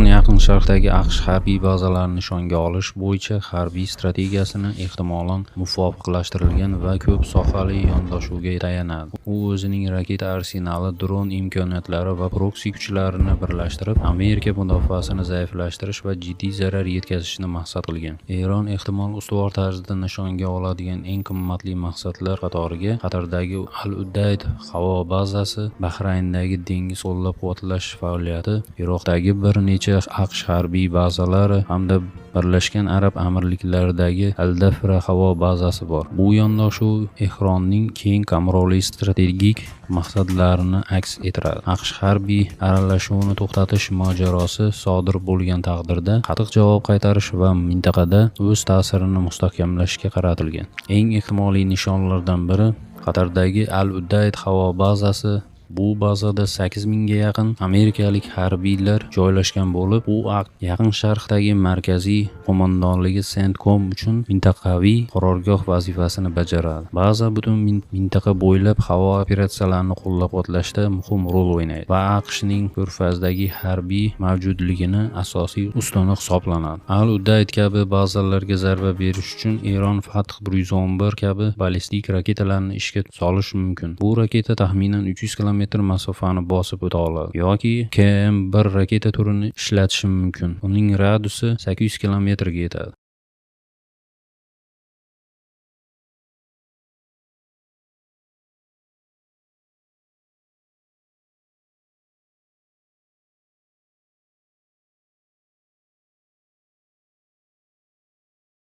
Eron Yaqin Sharqdagi AQSh harbiy bazalarini nishonga olish bo'yicha harbiy strategiyasini ehtimoldan muvofiqlashtirilgan va ko'p sohali yondashuvga tayanadi. U o'zining raketa arsenali, dron imkoniyatlari va proksi kuchlarini birlashtirib, Amerika mudofaasini zaiflashtirish va jiddiy zarar yetkazishni maqsad qilgan. Eron ehtimol ustuvor tarzda nishonga oladigan eng qimmatli maqsadlar qatoriga Qatardagi Al-Udayd havo bazasi, Bahrayndagi dengiz qo'llab-quvvatlash faoliyati, Iroqdagi bir necha AQSh harbiy bazalari hamda Birlashgan Arab Amirliklaridagi Al-Dafra havo bazasi bor. Bu yondashuv Eronning keng qamrovli strategik maqsadlarini aks ettiradi. AQSh harbiy aralashuvini to'xtatish mojarosi sodir bo'lgan taqdirda qattiq javob qaytarish va mintaqada o'z ta'sirini mustahkamlashga qaratilgan. Eng ehtimoliy nishonlardan biri Qatardagi Al-Udayd havo bazasi. Bu bazada 8000 ga yaqin amerikalik harbiylar joylashgan bo'lib, u Yaqin Sharqdagi markaziy qo'mondonligi CENTCOM uchun mintaqaviy qarorgoh vazifasini bajaradi. Baza butun mintaqa bo'ylab havo operatsiyalarini qo'llab-quvvatlashda muhim rol o'ynaydi va AQShning Ko'rfazdagi harbiy mavjudligini asosiy ustuni hisoblanadi. Al-Udayd kabi bazalarga zarba berish uchun Eron Fath 111 kabi ballistik raketalarni ishga solishi mumkin. Bu raketa taxminan 300 km masofani bosib o'ta oladi yoki KM1 raketa turini ishlatishi mumkin. Uning radiusi 800 km ga yetadi.